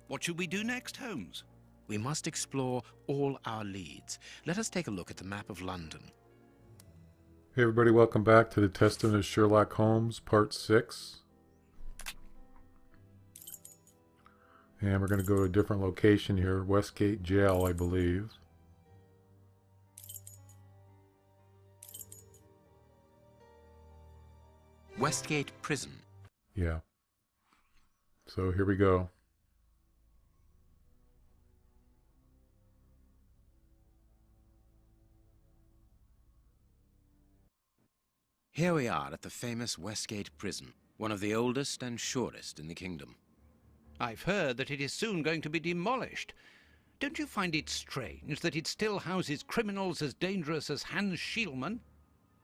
What should we do next, Holmes? We must explore all our leads. Let us take a look at the map of London. Hey everybody, welcome back to the Testament of Sherlock Holmes, Part 6. And we're going to go to a different location here, Westgate Jail, I believe. Westgate Prison. Yeah. So here we go. Here we are at the famous Westgate Prison, one of the oldest and surest in the kingdom. I've heard that it is soon going to be demolished. Don't you find it strange that it still houses criminals as dangerous as Hans Schielman?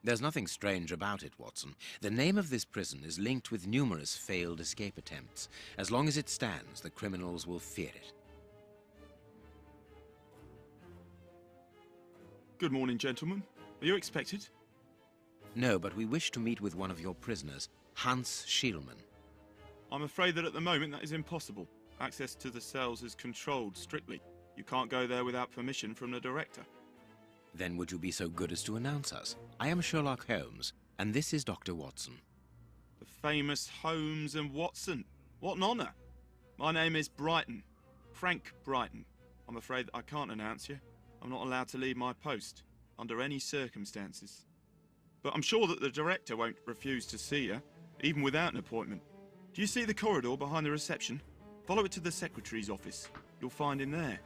There's nothing strange about it, Watson. The name of this prison is linked with numerous failed escape attempts. As long as it stands, the criminals will fear it. Good morning, gentlemen. Are you expected? No, but we wish to meet with one of your prisoners, Hans Schielman. I'm afraid that at the moment that is impossible. Access to the cells is controlled strictly. You can't go there without permission from the director. Then would you be so good as to announce us? I am Sherlock Holmes, and this is Dr. Watson. The famous Holmes and Watson. What an honour. My name is Brighton. Frank Brighton. I'm afraid that I can't announce you. I'm not allowed to leave my post, under any circumstances. But I'm sure that the director won't refuse to see you, even without an appointment. Do you see the corridor behind the reception? Follow it to the secretary's office. You'll find him there.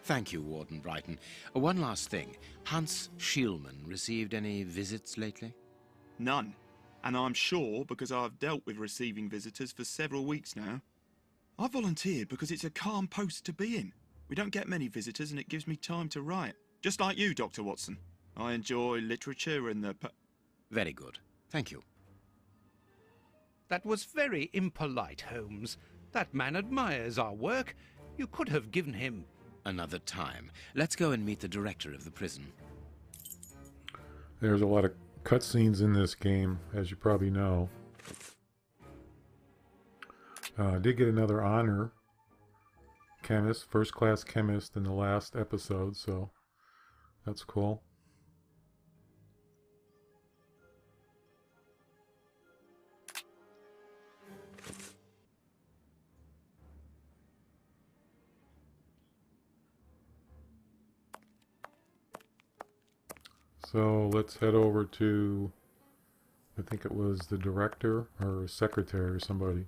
Thank you, Warden Brighton. One last thing. Hans Schielman received any visits lately? None. And I'm sure because I've dealt with receiving visitors for several weeks now. I volunteered because it's a calm post to be in. We don't get many visitors and it gives me time to write. Just like you, Dr. Watson. I enjoy literature and the... Very good. Thank you. That was very impolite, Holmes. That man admires our work. You could have given him... Another time. Let's go and meet the director of the prison. There's a lot of cutscenes in this game, as you probably know. I did get another honor. Chemist, first class chemist in the last episode, so that's cool. So let's head over to, I think it was the director or secretary or somebody.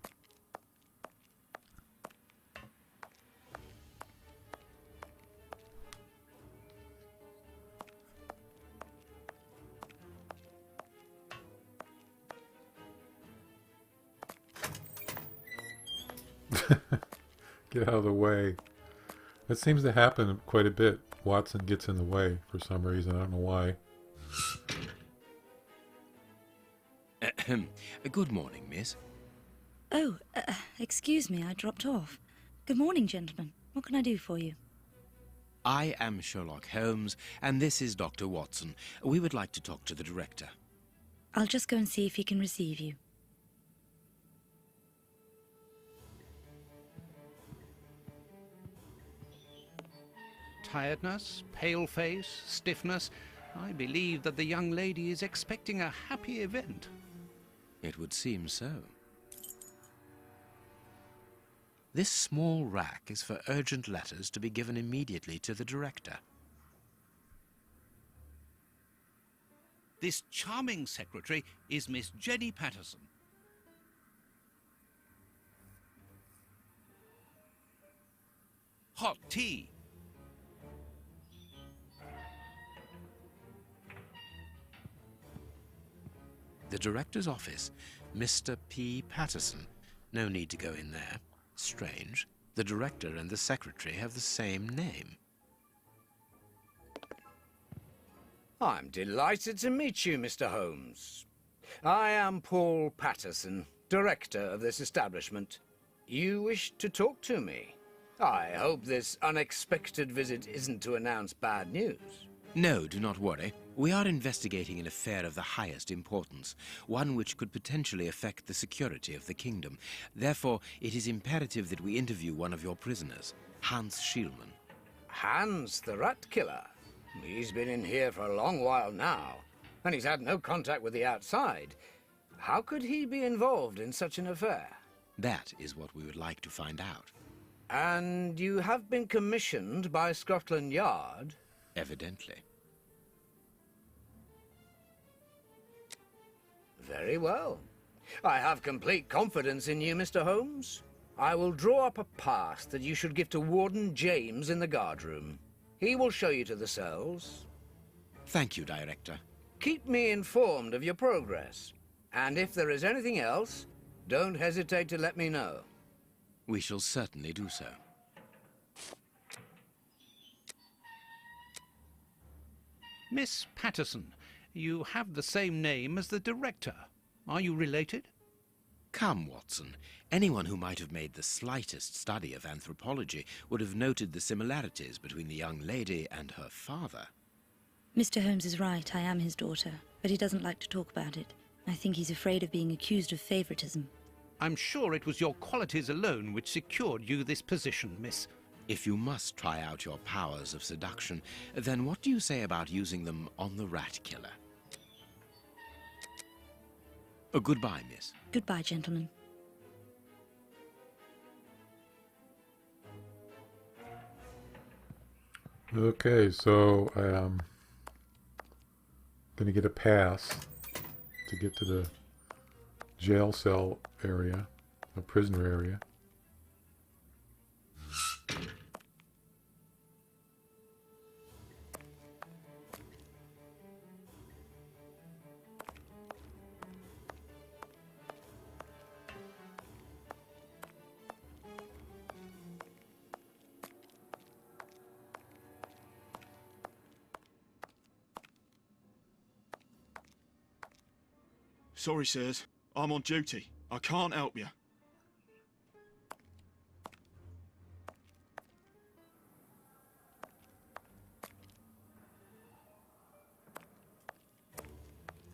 Get out of the way. That seems to happen quite a bit. Watson gets in the way for some reason. I don't know why. Good morning, miss. Oh, excuse me, I dropped off. Good morning, gentlemen. What can I do for you? I am Sherlock Holmes, and this is Dr. Watson. We would like to talk to the director. I'll just go and see if he can receive you. Tiredness, pale face, stiffness. I believe that the young lady is expecting a happy event. It would seem so. This small rack is for urgent letters to be given immediately to the director. This charming secretary is Miss Jenny Patterson. Hot tea. The director's office, Mr. P. Patterson. No need to go in there. Strange. The director and the secretary have the same name. I'm delighted to meet you, Mr. Holmes. I am Paul Patterson, director of this establishment. You wish to talk to me? I hope this unexpected visit isn't to announce bad news. No, do not worry. We are investigating an affair of the highest importance, one which could potentially affect the security of the kingdom. Therefore, it is imperative that we interview one of your prisoners, Hans Schielman. Hans, the rat killer. He's been in here for a long while now, and he's had no contact with the outside. How could he be involved in such an affair? That is what we would like to find out. And you have been commissioned by Scotland Yard? Evidently. Very well. I have complete confidence in you, Mr. Holmes. I will draw up a pass that you should give to Warden James in the guardroom. He will show you to the cells. Thank you, Director. Keep me informed of your progress. And if there is anything else, don't hesitate to let me know. We shall certainly do so. Miss Patterson, you have the same name as the director. Are you related? Come, Watson. Anyone who might have made the slightest study of anthropology would have noted the similarities between the young lady and her father. Mr. Holmes is right, I am his daughter, but he doesn't like to talk about it. I think he's afraid of being accused of favoritism. I'm sure it was your qualities alone which secured you this position, miss. If you must try out your powers of seduction, then what do you say about using them on the rat killer? Goodbye, miss. Goodbye, gentlemen. Okay, so I'm going to get a pass to get to the jail cell area, the prisoner area. Sorry, sirs. I'm on duty. I can't help you.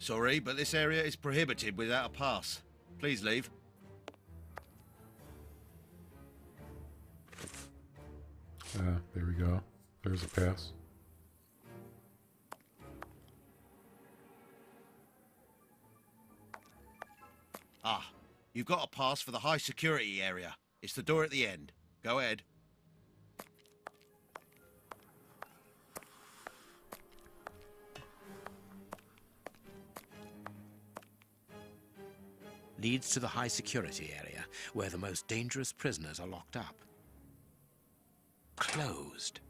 Sorry, but this area is prohibited without a pass. Please leave. There we go. There's a pass. Ah, you've got a pass for the high security area. It's the door at the end. Go ahead. Leads to the high security area, where the most dangerous prisoners are locked up. Closed.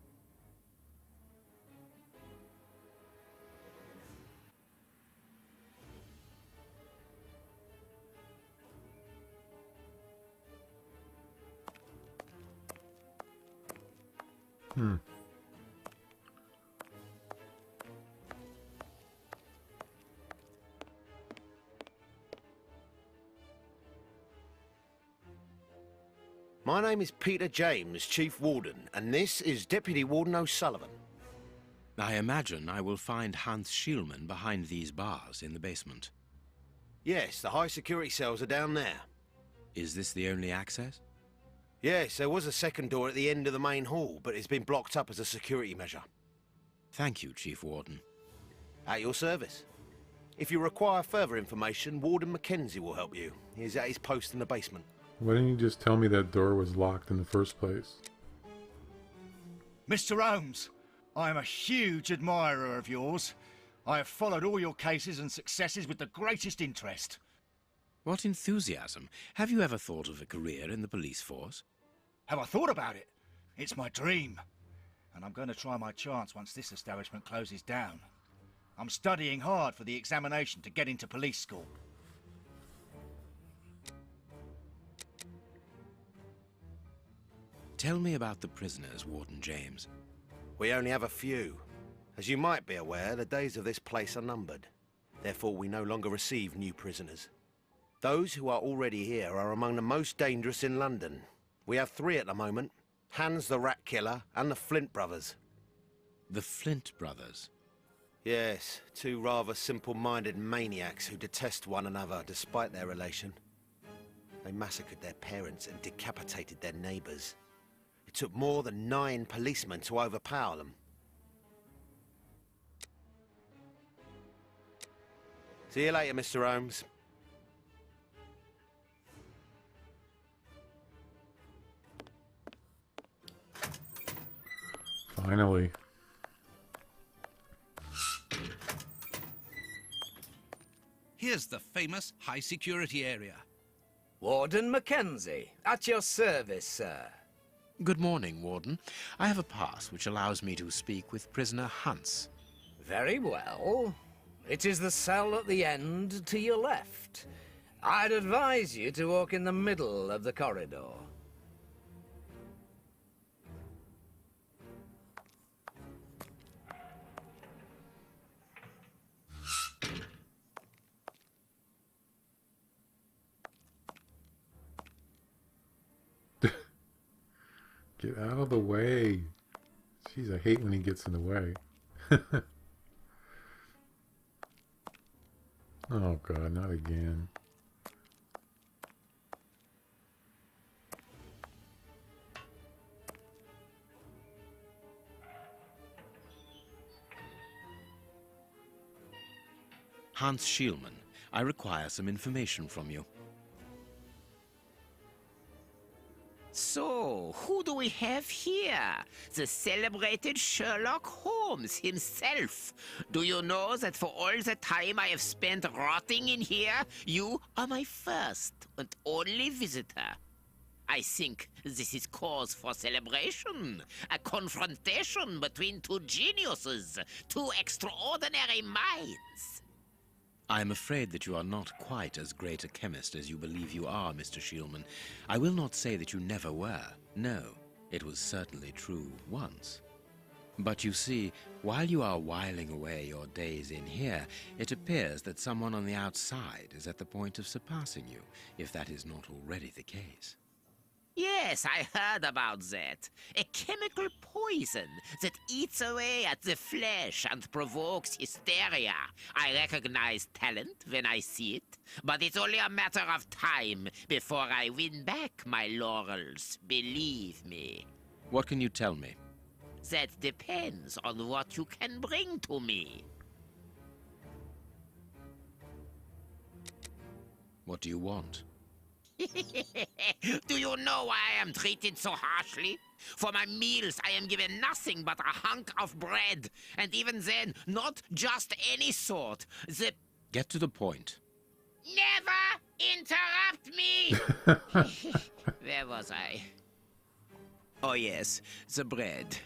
My name is Peter James, Chief Warden, and this is Deputy Warden O'Sullivan. I imagine I will find Hans Schielman behind these bars in the basement. Yes, the high security cells are down there. Is this the only access? Yes, there was a second door at the end of the main hall, but it's been blocked up as a security measure. Thank you, Chief Warden. At your service. If you require further information, Warden Mackenzie will help you. He's at his post in the basement. Why didn't you just tell me that door was locked in the first place? Mr. Holmes, I am a huge admirer of yours. I have followed all your cases and successes with the greatest interest. What enthusiasm! Have you ever thought of a career in the police force? Have I thought about it? It's my dream. And I'm going to try my chance once this establishment closes down. I'm studying hard for the examination to get into police school. Tell me about the prisoners, Warden James. We only have a few. As you might be aware, the days of this place are numbered. Therefore, we no longer receive new prisoners. Those who are already here are among the most dangerous in London. We have 3 at the moment. Hans the Rat Killer and the Flint Brothers. The Flint brothers. Yes, two rather simple-minded maniacs who detest one another despite their relation. They massacred their parents and decapitated their neighbours. It took more than 9 policemen to overpower them. See you later, Mr. Holmes. Finally. Here's the famous high-security area. Warden Mackenzie, at your service, sir. Good morning, Warden. I have a pass which allows me to speak with prisoner Hunts. Very well. It is the cell at the end to your left. I'd advise you to walk in the middle of the corridor. Get out of the way. Jeez, I hate when he gets in the way. Oh God, not again. Hans Schielman, I require some information from you. So, who do we have here? The celebrated Sherlock Holmes himself. Do you know that for all the time I have spent rotting in here, you are my first and only visitor? I think this is cause for celebration. A confrontation between two geniuses, two extraordinary minds. I am afraid that you are not quite as great a chemist as you believe you are, Mr. Schielman. I will not say that you never were. No, it was certainly true once. But you see, while you are whiling away your days in here, it appears that someone on the outside is at the point of surpassing you, if that is not already the case. Yes, I heard about that. A chemical poison that eats away at the flesh and provokes hysteria. I recognize talent when I see it, but it's only a matter of time before I win back my laurels, believe me. What can you tell me? That depends on what you can bring to me. What do you want? Do you know why I am treated so harshly? For my meals, I am given nothing but a hunk of bread. And even then, not just any sort. Get to the point. Never interrupt me! Where was I? Oh yes, the bread.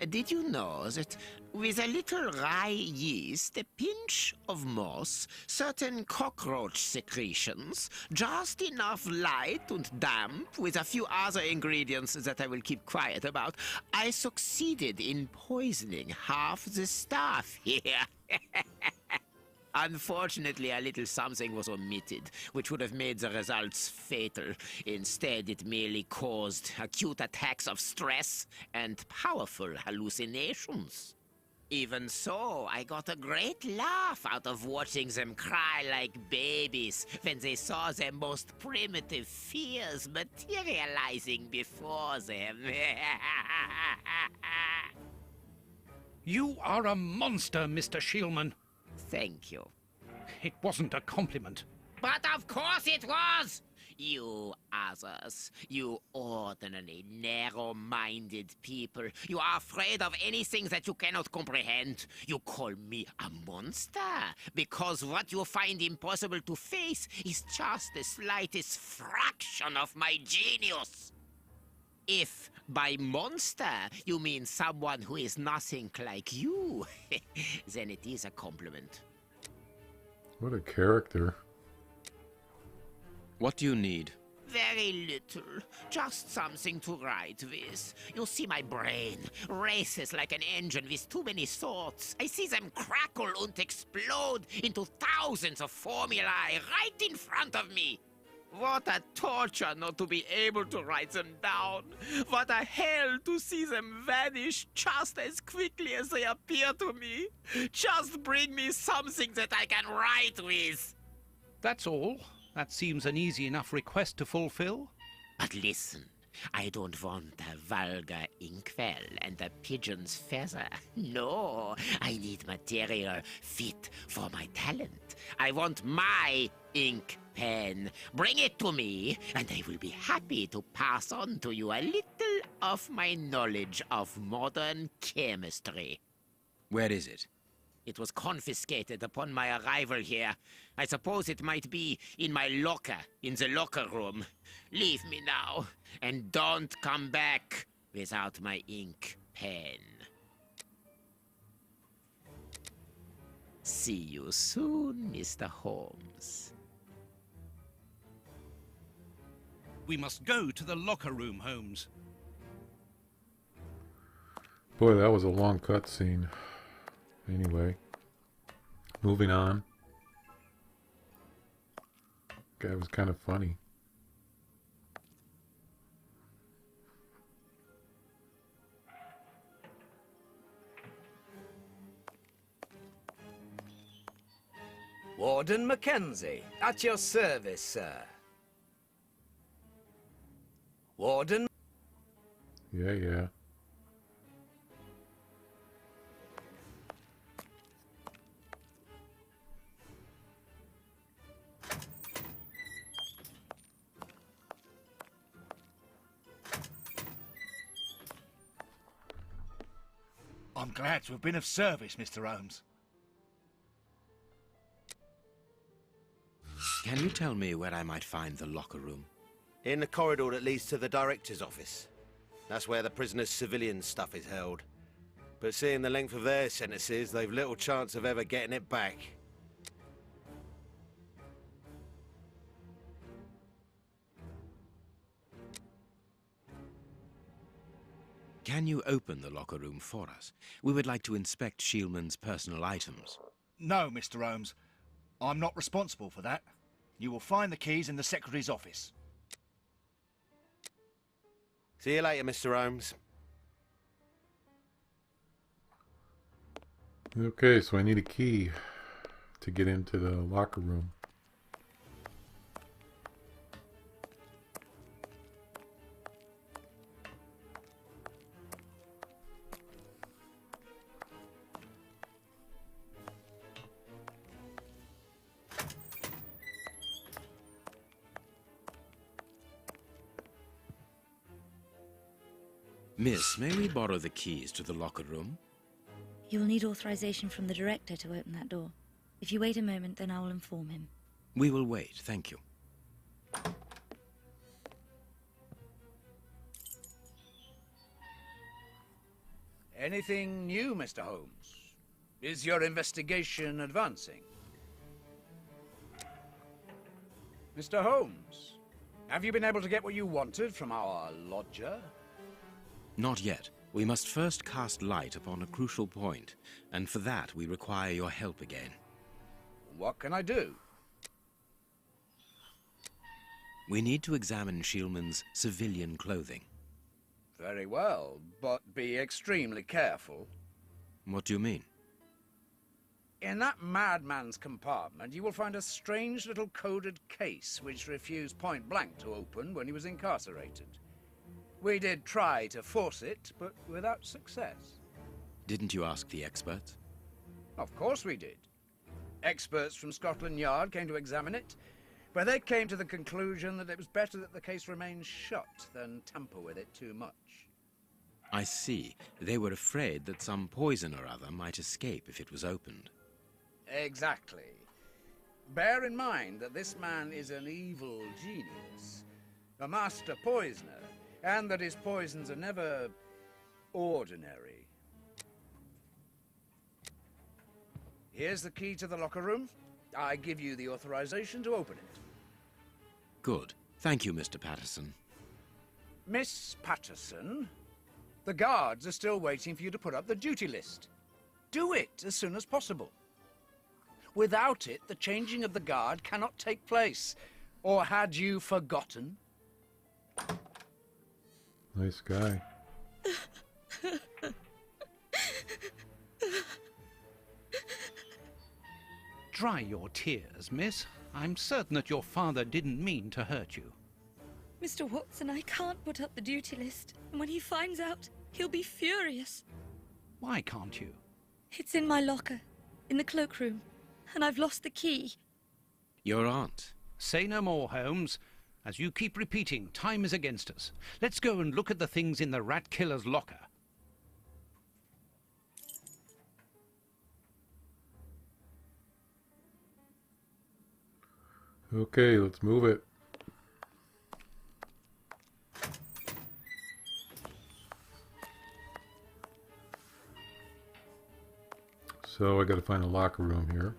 Did you know that with a little rye yeast, a pinch of moss, certain cockroach secretions, just enough light and damp, with a few other ingredients that I will keep quiet about, I succeeded in poisoning half the staff here. Unfortunately, a little something was omitted, which would have made the results fatal. Instead, it merely caused acute attacks of stress and powerful hallucinations. Even so, I got a great laugh out of watching them cry like babies when they saw their most primitive fears materializing before them. You are a monster, Mr. Schielman. Thank you. It wasn't a compliment. But of course it was! You others, you ordinary, narrow-minded people, you are afraid of anything that you cannot comprehend. You call me a monster because what you find impossible to face is just the slightest fraction of my genius. If by monster you mean someone who is nothing like you, then it is a compliment. What a character. What do you need? Very little. Just something to write with. You see, my brain races like an engine with too many thoughts. I see them crackle and explode into thousands of formulae right in front of me. What a torture not to be able to write them down. What a hell to see them vanish just as quickly as they appear to me. Just bring me something that I can write with. That's all. That seems an easy enough request to fulfill. But listen, I don't want a vulgar inkwell and a pigeon's feather. No, I need material fit for my talent. I want my ink pen. Bring it to me, and I will be happy to pass on to you a little of my knowledge of modern chemistry. Where is it? It was confiscated upon my arrival here. I suppose it might be in my locker, in the locker room. Leave me now, and don't come back without my ink pen. See you soon, Mr. Holmes. We must go to the locker room, Holmes. Boy, that was a long cutscene. Anyway, moving on. Guy was kind of funny. Warden Mackenzie, at your service, sir. Warden? Yeah. I'm glad to have been of service, Mr. Holmes. Can you tell me where I might find the locker room? In the corridor that leads to the director's office. That's where the prisoners' civilian stuff is held. But seeing the length of their sentences, they've little chance of ever getting it back. Can you open the locker room for us? We would like to inspect Schielman's personal items. No, Mr. Holmes. I'm not responsible for that. You will find the keys in the Secretary's office. See you later, Mr. Holmes. Okay, so I need a key to get into the locker room. Miss, may we borrow the keys to the locker room? You will need authorization from the director to open that door. If you wait a moment, then I will inform him. We will wait, thank you. Anything new, Mr. Holmes? Is your investigation advancing? Mr. Holmes, have you been able to get what you wanted from our lodger? Not yet. We must first cast light upon a crucial point, and for that we require your help again. What can I do? We need to examine Schielman's civilian clothing. Very well, but be extremely careful. What do you mean? In that madman's compartment, you will find a strange little coded case which refused point blank to open when he was incarcerated. We did try to force it, but without success. Didn't you ask the experts? Of course we did. Experts from Scotland Yard came to examine it, but they came to the conclusion that it was better that the case remained shut than tamper with it too much. I see. They were afraid that some poison or other might escape if it was opened. Exactly. Bear in mind that this man is an evil genius, a master poisoner, and that his poisons are never ordinary. Here's the key to the locker room. I give you the authorization to open it. Good. Thank you, Mr. Patterson. Miss Patterson, the guards are still waiting for you to put up the duty list. Do it as soon as possible. Without it, the changing of the guard cannot take place. Or had you forgotten? Nice guy. Dry your tears, miss. I'm certain that your father didn't mean to hurt you. Mr. Watson, I can't put up the duty list. And when he finds out, he'll be furious. Why can't you? It's in my locker, in the cloakroom, and I've lost the key. Your aunt. Say no more, Holmes. As you keep repeating, time is against us. Let's go and look at the things in the rat killer's locker. Okay, let's move it. So I gotta find a locker room here.